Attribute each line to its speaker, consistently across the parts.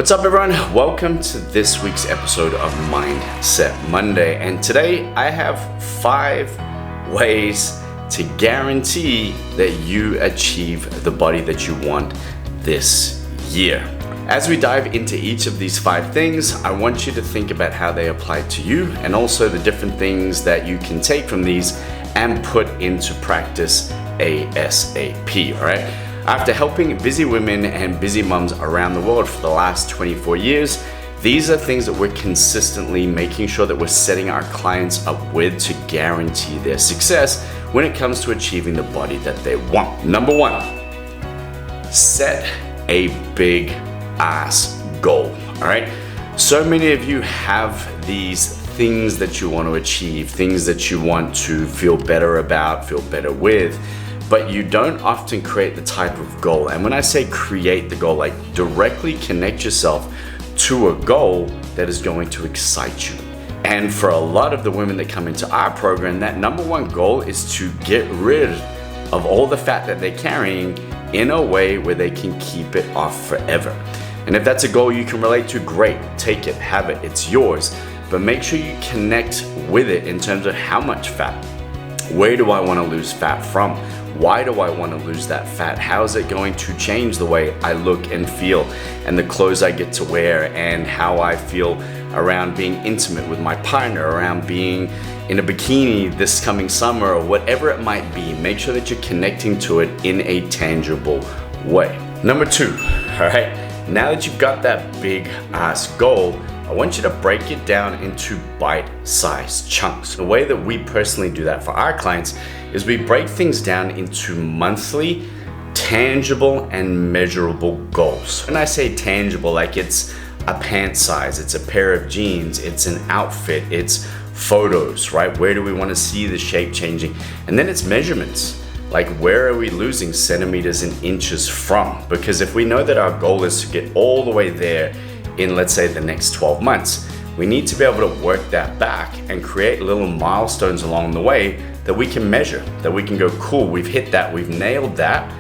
Speaker 1: What's up, everyone? Welcome to this week's episode of Mindset Monday. And today I have 5 ways to guarantee that you achieve the body that you want this year. As we dive into each of these 5 things, I want you to think about how they apply to you and also the different things that you can take from these and put into practice ASAP, all right? After helping busy women and busy mums around the world for the last 24 years, these are things that we're consistently making sure that we're setting our clients up with to guarantee their success when it comes to achieving the body that they want. Number 1, set a big ass goal, all right? So many of you have these things that you want to achieve, things that you want to feel better about, feel better with, but you don't often create the type of goal. And when I say create the goal, like directly connect yourself to a goal that is going to excite you. And for a lot of the women that come into our program, that number 1 goal is to get rid of all the fat that they're carrying in a way where they can keep it off forever. And if that's a goal you can relate to, great, take it, have it, it's yours. But make sure you connect with it in terms of how much fat. Where do I want to lose fat from? Why do I want to lose that fat? How is it going to change the way I look and feel and the clothes I get to wear and how I feel around being intimate with my partner, around being in a bikini this coming summer or whatever it might be? Make sure that you're connecting to it in a tangible way. Number 2, all right? Now that you've got that big ass goal, I want you to break it down into bite-sized chunks. The way that we personally do that for our clients is we break things down into monthly, tangible, and measurable goals. When I say tangible, like it's a pant size, it's a pair of jeans, it's an outfit, it's photos, right? Where do we want to see the shape changing? And then it's measurements. Like, where are we losing centimeters and inches from? Because if we know that our goal is to get all the way there in, let's say, the next 12 months, we need to be able to work that back and create little milestones along the way that we can measure, that we can go, cool, we've hit that, we've nailed that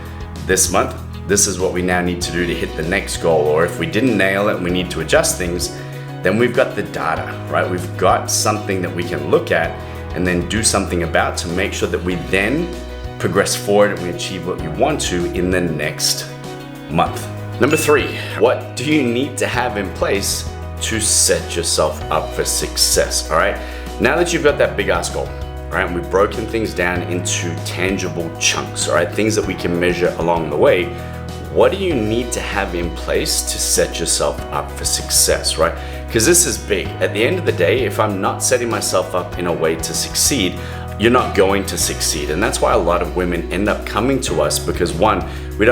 Speaker 1: this month. This is what we now need to do to hit the next goal. Or if we didn't nail it and we need to adjust things, then we've got the data, right? We've got something that we can look at and then do something about to make sure that we then progress forward and we achieve what you want to in the next month. Number 3, what do you need to have in place to set yourself up for success, all right? Now that you've got that big ass goal, all right, and we've broken things down into tangible chunks, all right, things that we can measure along the way, what do you need to have in place to set yourself up for success, right? Because this is big. At the end of the day, if I'm not setting myself up in a way to succeed, you're not going to succeed. And that's why a lot of women end up coming to us, because 1, we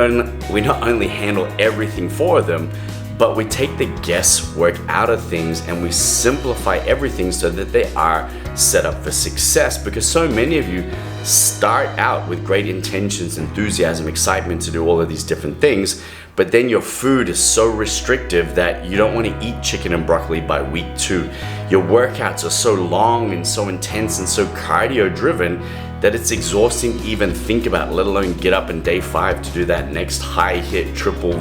Speaker 1: not only handle everything for them, but we take the guesswork out of things and we simplify everything so that they are set up for success. Because so many of you start out with great intentions, enthusiasm, excitement to do all of these different things, but then your food is so restrictive that you don't want to eat chicken and broccoli by week 2. Your workouts are so long and so intense and so cardio driven that it's exhausting to even think about, let alone get up in day 5 to do that next high hit triple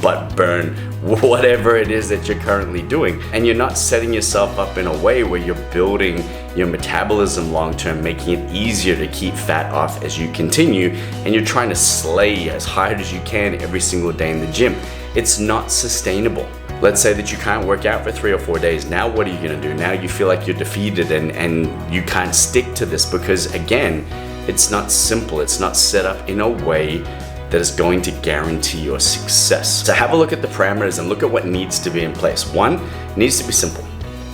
Speaker 1: butt burn, whatever it is that you're currently doing. And you're not setting yourself up in a way where you're building your metabolism long term, making it easier to keep fat off as you continue, and you're trying to slay as hard as you can every single day in the gym. It's not sustainable. Let's say that you can't work out for 3 or 4 days. Now what are you gonna do? Now you feel like you're defeated and you can't stick to this because, again, it's not simple. It's not set up in a way that is going to guarantee your success. So have a look at the parameters and look at what needs to be in place. 1, it needs to be simple,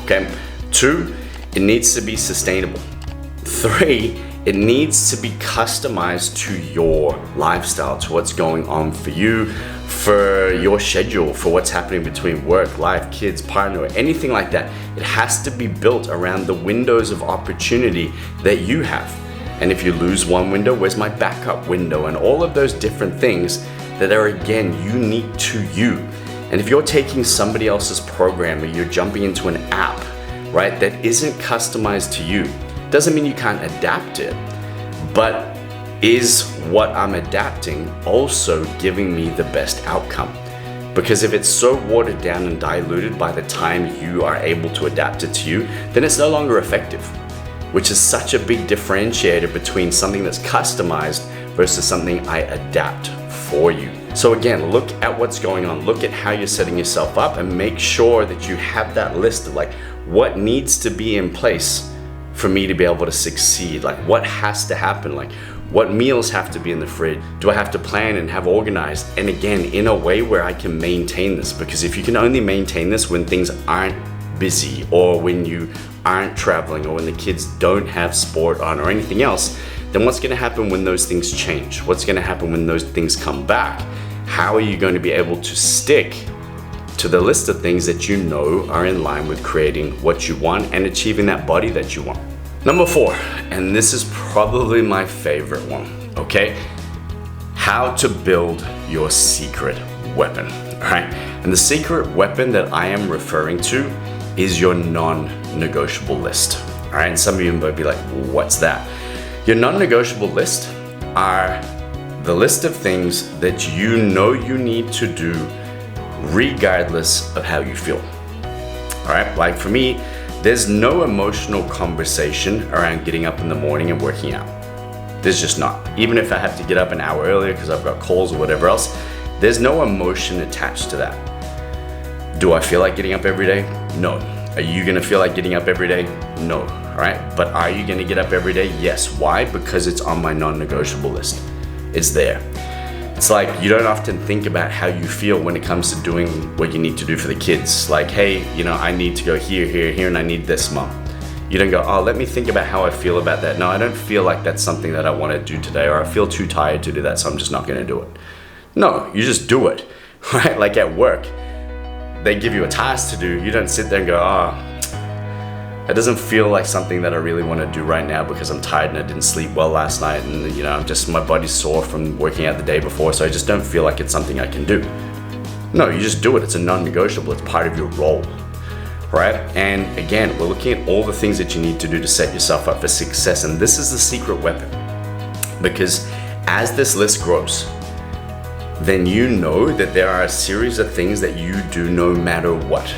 Speaker 1: okay? 2, it needs to be sustainable. 3, it needs to be customized to your lifestyle, to what's going on for you, for your schedule, for what's happening between work, life, kids, partner, or anything like that. It has to be built around the windows of opportunity that you have. And if you lose one window, where's my backup window? And all of those different things that are, again, unique to you. And if you're taking somebody else's program or you're jumping into an app, right, that isn't customized to you, doesn't mean you can't adapt it, but is what I'm adapting also giving me the best outcome? Because if it's so watered down and diluted by the time you are able to adapt it to you, then it's no longer effective, which is such a big differentiator between something that's customized versus something I adapt for you. So again, look at what's going on, look at how you're setting yourself up, and make sure that you have that list of like what needs to be in place for me to be able to succeed. Like what has to happen, like what meals have to be in the fridge, do I have to plan and have organized, and again, in a way where I can maintain this. Because if you can only maintain this when things aren't busy, or when you aren't traveling, or when the kids don't have sport on or anything else, then what's going to happen when those things change? What's going to happen when those things come back? How are you going to be able to stick to the list of things that you know are in line with creating what you want and achieving that body that you want? Number 4, and this is probably my favorite one, okay? How to build your secret weapon, all right? And the secret weapon that I am referring to is your non-negotiable list, all right? And some of you might be like, what's that? Your non-negotiable list are the list of things that you know you need to do regardless of how you feel, all right? Like for me, there's no emotional conversation around getting up in the morning and working out. There's just not. Even if I have to get up an hour earlier because I've got calls or whatever else, there's no emotion attached to that. Do I feel like getting up every day? No. Are you gonna feel like getting up every day? No, all right? But are you gonna get up every day? Yes. Why? Because it's on my non-negotiable list. It's there. It's like you don't often think about how you feel when it comes to doing what you need to do for the kids. Like, hey, I need to go here, and I need this, Mom. You don't go, oh, let me think about how I feel about that. No, I don't feel like that's something that I want to do today, or I feel too tired to do that, so I'm just not going to do it. No, you just do it, right? Like at work, they give you a task to do. You don't sit there and go, oh, it doesn't feel like something that I really want to do right now because I'm tired and I didn't sleep well last night, and my body's sore from working out the day before, so I just don't feel like it's something I can do. No, you just do it. It's a non-negotiable. It's part of your role, right? And again, we're looking at all the things that you need to do to set yourself up for success, and this is the secret weapon. Because as this list grows, then you know that there are a series of things that you do no matter what.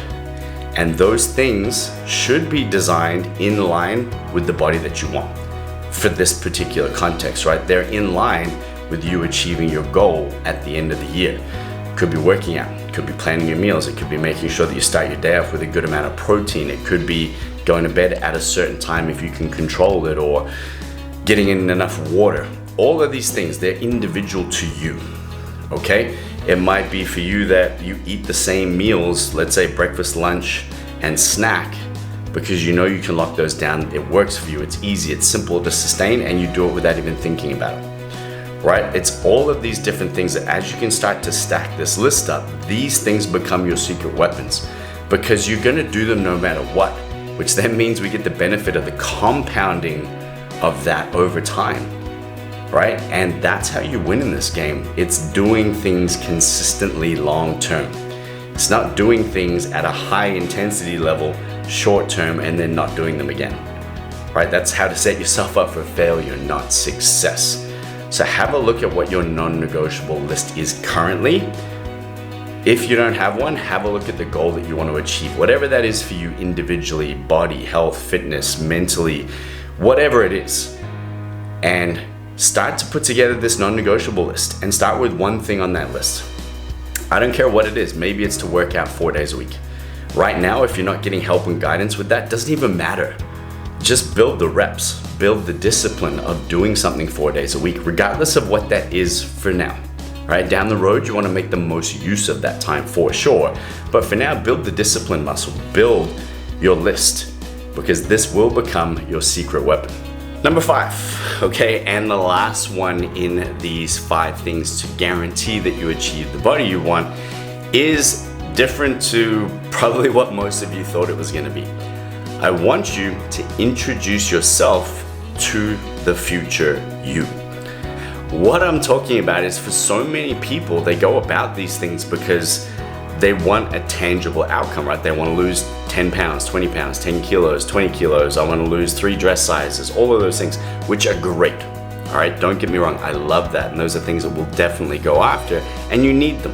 Speaker 1: And those things should be designed in line with the body that you want for this particular context, right? They're in line with you achieving your goal at the end of the year. It could be working out, it could be planning your meals, it could be making sure that you start your day off with a good amount of protein, it could be going to bed at a certain time if you can control it, or getting in enough water. All of these things, they're individual to you, okay? It might be for you that you eat the same meals, let's say breakfast, lunch, and snack, because you know you can lock those down. It works for you, it's easy, it's simple to sustain, and you do it without even thinking about it, right? It's all of these different things that as you can start to stack this list up, these things become your secret weapons, because you're gonna do them no matter what, which then means we get the benefit of the compounding of that over time. Right? And that's how you win in this game. It's doing things consistently long term. It's not doing things at a high intensity level short term and then not doing them again. Right? That's how to set yourself up for failure, not success. So have a look at what your non-negotiable list is currently. If you don't have one, have a look at the goal that you want to achieve. Whatever that is for you individually, body, health, fitness, mentally, whatever it is. And start to put together this non-negotiable list and start with one thing on that list. I don't care what it is. Maybe it's to work out 4 days a week. Right now, if you're not getting help and guidance with that, doesn't even matter. Just build the reps, build the discipline of doing something 4 days a week, regardless of what that is for now. Right? Down the road, you want to make the most use of that time for sure. But for now, build the discipline muscle, build your list, because this will become your secret weapon. Number 5, okay, and the last one in these 5 things to guarantee that you achieve the body you want is different to probably what most of you thought it was going to be. I want you to introduce yourself to the future you. What I'm talking about is, for so many people, they go about these things because they want a tangible outcome, right? They want to lose 10 pounds, 20 pounds, 10 kilos, 20 kilos. I want to lose 3 dress sizes, all of those things, which are great. All right, don't get me wrong. I love that. And those are things that we'll definitely go after, and you need them.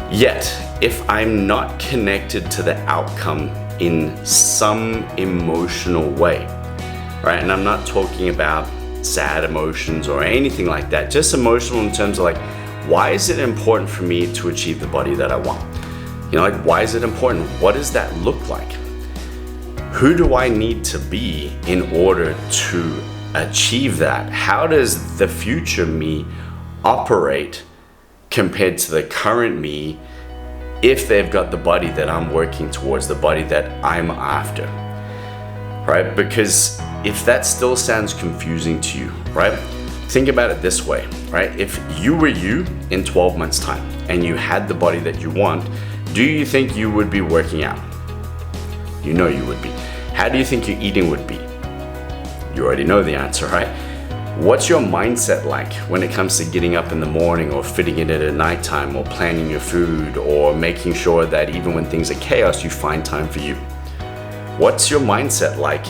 Speaker 1: Yet, if I'm not connected to the outcome in some emotional way, right? And I'm not talking about sad emotions or anything like that, just emotional in terms of like, why is it important for me to achieve the body that I want? You know, like, why is it important? What does that look like? Who do I need to be in order to achieve that? How does the future me operate compared to the current me if they've got the body that I'm working towards, the body that I'm after, right? Because if that still sounds confusing to you, right? Think about it this way, right? If you were you in 12 months time and you had the body that you want, do you think you would be working out? You know you would be. How do you think your eating would be? You already know the answer, right? What's your mindset like when it comes to getting up in the morning or fitting it in at nighttime or planning your food or making sure that even when things are chaos, you find time for you? What's your mindset like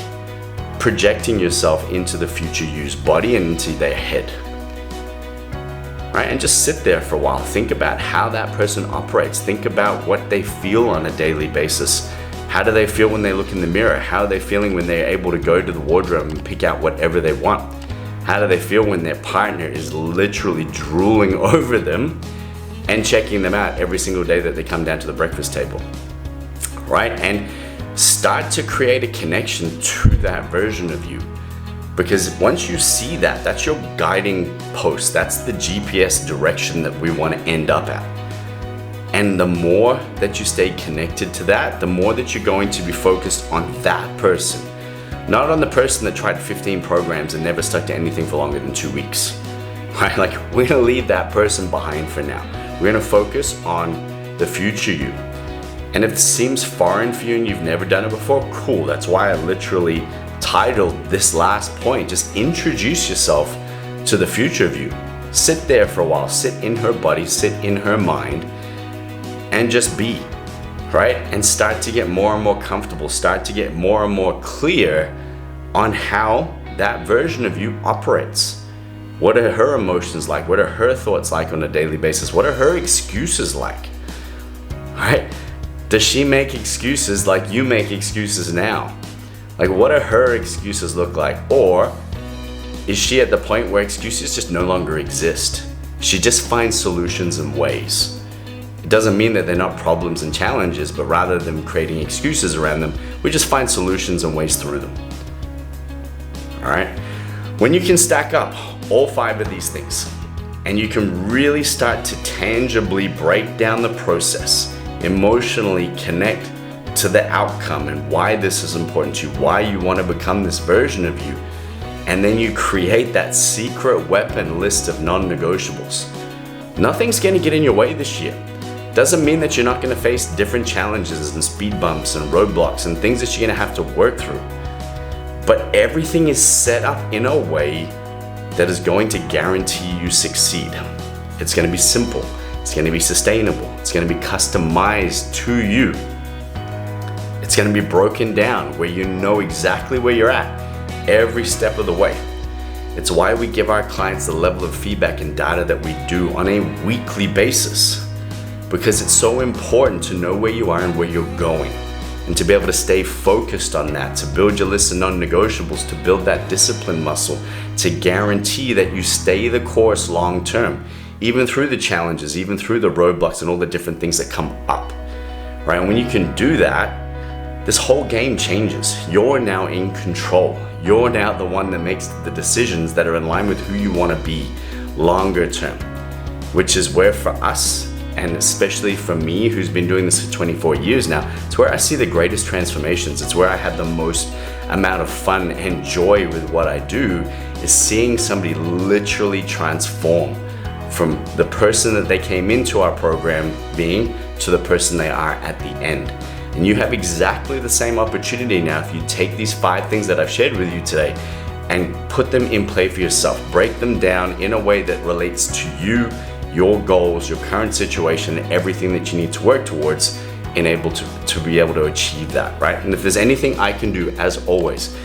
Speaker 1: projecting yourself into the future you's body and into their head? Right? And just sit there for a while. Think about how that person operates. Think about what they feel on a daily basis. How do they feel when they look in the mirror? How are they feeling when they're able to go to the wardrobe and pick out whatever they want? How do they feel when their partner is literally drooling over them and checking them out every single day that they come down to the breakfast table? Right? And start to create a connection to that version of you. Because once you see that, that's your guiding post. That's the GPS direction that we want to end up at. And the more that you stay connected to that, the more that you're going to be focused on that person. Not on the person that tried 15 programs and never stuck to anything for longer than 2 weeks. Right? Like, we're gonna leave that person behind for now. We're gonna focus on the future you. And if it seems foreign for you and you've never done it before, cool. That's why I literally titled this last point, just introduce yourself to the future of you. Sit there for a while, sit in her body, sit in her mind, and just be, right? And start to get more and more comfortable, start to get more and more clear on how that version of you operates. What are her emotions like? What are her thoughts like on a daily basis? What are her excuses like, right? Does she make excuses like you make excuses now? Like, what do her excuses look like? Or is she at the point where excuses just no longer exist? She just finds solutions and ways. It doesn't mean that they're not problems and challenges, but rather than creating excuses around them, we just find solutions and ways through them. All right? When you can stack up all 5 of these things, and you can really start to tangibly break down the process, emotionally connect to the outcome and why this is important to you, why you want to become this version of you, and then you create that secret weapon list of non-negotiables. Nothing's going to get in your way this year. Doesn't mean that you're not going to face different challenges and speed bumps and roadblocks and things that you're going to have to work through. But everything is set up in a way that is going to guarantee you succeed. It's going to be simple. It's going to be sustainable. It's going to be customized to you. It's going to be broken down where you know exactly where you're at every step of the way. It's why we give our clients the level of feedback and data that we do on a weekly basis. Because it's so important to know where you are and where you're going, and to be able to stay focused on that, to build your list of non-negotiables, to build that discipline muscle, to guarantee that you stay the course long term, even through the challenges, even through the roadblocks and all the different things that come up, right? And when you can do that, this whole game changes. You're now in control. You're now the one that makes the decisions that are in line with who you want to be longer term, which is where for us, and especially for me, who's been doing this for 24 years now, it's where I see the greatest transformations. It's where I have the most amount of fun and joy with what I do, is seeing somebody literally transform from the person that they came into our program being to the person they are at the end. And you have exactly the same opportunity now if you take these 5 things that I've shared with you today and put them in play for yourself. Break them down in a way that relates to you, your goals, your current situation, everything that you need to work towards and able to be able to achieve that, right? And if there's anything I can do, as always,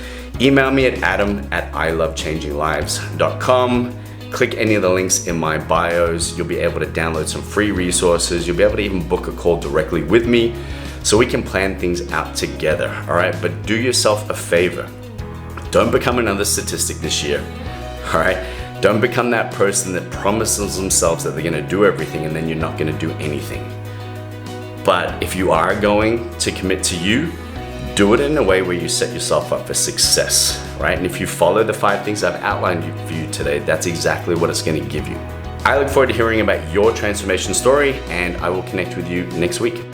Speaker 1: email me at adam@ilovechanginglives.com. Click any of the links in my bios. You'll be able to download some free resources. You'll be able to even book a call directly with me so we can plan things out together, all right? But do yourself a favor. Don't become another statistic this year, all right? Don't become that person that promises themselves that they're gonna do everything and then you're not gonna do anything. But if you are going to commit to you, do it in a way where you set yourself up for success, right? And if you follow the 5 things I've outlined for you today, that's exactly what it's gonna give you. I look forward to hearing about your transformation story, and I will connect with you next week.